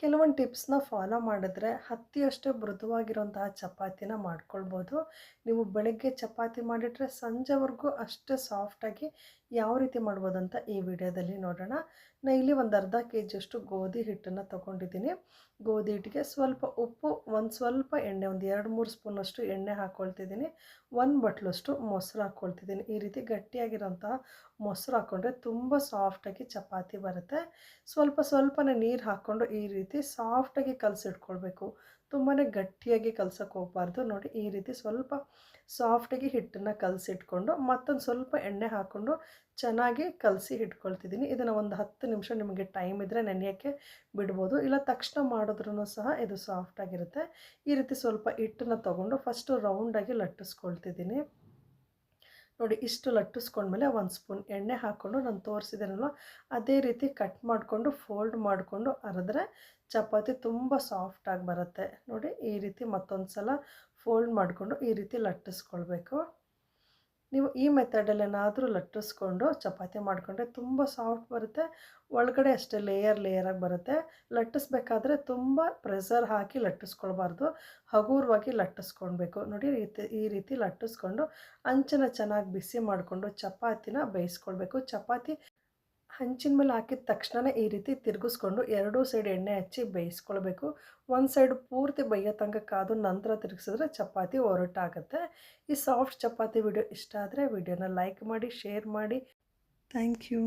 ಕೆಲವೊಂದು ಟಿಪ್ಸ್ನ ಫಾಲೋ ಮಾಡಿದ್ರೆ ಹತ್ತಿಯಷ್ಟು ಮೃದುವಾಗಿರುವಂತಹ ಚಪಾತಿನ ಮಾಡ್ಕೊಳ್ಬೋದು. ನೀವು ಬೆಳಗ್ಗೆ ಚಪಾತಿ ಮಾಡಿಟ್ರೆ ಸಂಜೆವರೆಗೂ ಅಷ್ಟೇ ಸಾಫ್ಟಾಗಿ ಯಾವ ರೀತಿ ಮಾಡ್ಬೋದು ಅಂತ ಈ ವಿಡಿಯೋದಲ್ಲಿ ನೋಡೋಣ. ನಾನು ಇಲ್ಲಿ ಒಂದು ಅರ್ಧ ಕೆಜಿಯಷ್ಟು ಗೋಧಿ ಹಿಟ್ಟನ್ನು ತೊಗೊಂಡಿದ್ದೀನಿ. ಗೋಧಿ ಹಿಟ್ಟಿಗೆ ಸ್ವಲ್ಪ ಉಪ್ಪು, ಒಂದು ಸ್ವಲ್ಪ ಎಣ್ಣೆ, ಒಂದು 2-3 ಸ್ಪೂನಷ್ಟು ಎಣ್ಣೆ ಹಾಕ್ಕೊಳ್ತಿದ್ದೀನಿ. 1 ಬಟ್ಲಷ್ಟು ಮೊಸರು ಹಾಕ್ಕೊಳ್ತಿದ್ದೀನಿ. ಈ ರೀತಿ ಗಟ್ಟಿಯಾಗಿರೋಂತಹ ಮೊಸರು ಹಾಕ್ಕೊಂಡ್ರೆ ತುಂಬ ಸಾಫ್ಟಾಗಿ ಚಪಾತಿ ಬರುತ್ತೆ. ಸ್ವಲ್ಪನೇ ನೀರು ಹಾಕ್ಕೊಂಡು ಈ ರೀತಿ ಸಾಫ್ಟಾಗಿ ಕಲಸಿಟ್ಕೊಳ್ಬೇಕು. ತುಂಬಾ ಗಟ್ಟಿಯಾಗಿ ಕಲ್ಸೋಕ್ಕೆ ಹೋಗಬಾರ್ದು. ನೋಡಿ, ಈ ರೀತಿ ಸ್ವಲ್ಪ ಸಾಫ್ಟಾಗಿ ಹಿಟ್ಟನ್ನು ಕಲಸಿಟ್ಕೊಂಡು ಮತ್ತೊಂದು ಸ್ವಲ್ಪ ಎಣ್ಣೆ ಹಾಕ್ಕೊಂಡು ಚೆನ್ನಾಗಿ ಕಲಸಿ ಇಟ್ಕೊಳ್ತಿದ್ದೀನಿ. ಇದನ್ನು ಒಂದು 10 ನಿಮಿಷ ನಿಮಗೆ ಟೈಮ್ ಇದ್ದರೆ ನೆನೆಯೋಕ್ಕೆ ಬಿಡ್ಬೋದು, ಇಲ್ಲ ತಕ್ಷಣ ಮಾಡಿದ್ರೂ ಸಹ ಇದು ಸಾಫ್ಟಾಗಿರುತ್ತೆ. ಈ ರೀತಿ ಸ್ವಲ್ಪ ಹಿಟ್ಟನ್ನು ತೊಗೊಂಡು ಫಸ್ಟು ರೌಂಡಾಗಿ ಲಟ್ಟಿಸ್ಕೊಳ್ತಿದ್ದೀನಿ. ನೋಡಿ, ಇಷ್ಟು ಲಟ್ಟಿಸ್ಕೊಂಡ್ಮೇಲೆ 1 ಸ್ಪೂನ್ ಎಣ್ಣೆ ಹಾಕ್ಕೊಂಡು ನಾನು ತೋರಿಸಿದ್ದೀನಲ್ವ ಅದೇ ರೀತಿ ಕಟ್ ಮಾಡಿಕೊಂಡು ಫೋಲ್ಡ್ ಮಾಡಿಕೊಂಡು ಅರೆದ್ರೆ ಚಪಾತಿ ತುಂಬ ಸಾಫ್ಟಾಗಿ ಬರುತ್ತೆ. ನೋಡಿ, ಈ ರೀತಿ ಮತ್ತೊಂದು ಸಲ ಫೋಲ್ಡ್ ಮಾಡಿಕೊಂಡು ಈ ರೀತಿ ಲಟ್ಟಿಸ್ಕೊಳ್ಬೇಕು. ನೀವು ಈ ಮೆಥಡಲ್ಲೇನಾದರೂ ಲಟ್ಟಿಸ್ಕೊಂಡು ಚಪಾತಿ ಮಾಡಿಕೊಂಡ್ರೆ ತುಂಬ ಸಾಫ್ಟ್ ಬರುತ್ತೆ. ಒಳಗಡೆ ಅಷ್ಟೇ ಲೇಯರಾಗಿ ಬರುತ್ತೆ. ಲಟ್ಟಿಸ್ಬೇಕಾದ್ರೆ ತುಂಬ ಪ್ರೆಷರ್ ಹಾಕಿ ಲಟ್ಟಿಸ್ಕೊಳ್ಬಾರ್ದು, ಹಗುರವಾಗಿ ಲಟ್ಟಿಸ್ಕೊಳ್ಬೇಕು. ನೋಡಿ, ಈ ರೀತಿ ಲಟ್ಟಿಸ್ಕೊಂಡು ಹಂಚನ್ನು ಚೆನ್ನಾಗಿ ಬಿಸಿ ಮಾಡಿಕೊಂಡು ಚಪಾತಿನ ಬೇಯಿಸ್ಕೊಳ್ಬೇಕು. ಚಪಾತಿ ಹಂಚಿನ ಮೇಲೆ ಹಾಕಿದ ತಕ್ಷಣ ಈ ರೀತಿ ತಿರುಗಿಸ್ಕೊಂಡು ಎರಡೂ ಸೈಡ್ ಎಣ್ಣೆ ಹಚ್ಚಿ ಬೇಯಿಸ್ಕೊಳ್ಬೇಕು. ಒಂದು ಸೈಡ್ ಪೂರ್ತಿ ಬೇಯೋ ತನಕ ಕಾದು ನಂತರ ತಿರುಗಿಸಿದ್ರೆ ಚಪಾತಿ ಒರಟಾಗುತ್ತೆ. ಈ ಸಾಫ್ಟ್ ಚಪಾತಿ ವಿಡಿಯೋ ಇಷ್ಟ ಆದರೆ ವಿಡಿಯೋನ ಲೈಕ್ ಮಾಡಿ, ಶೇರ್ ಮಾಡಿ. Thank you.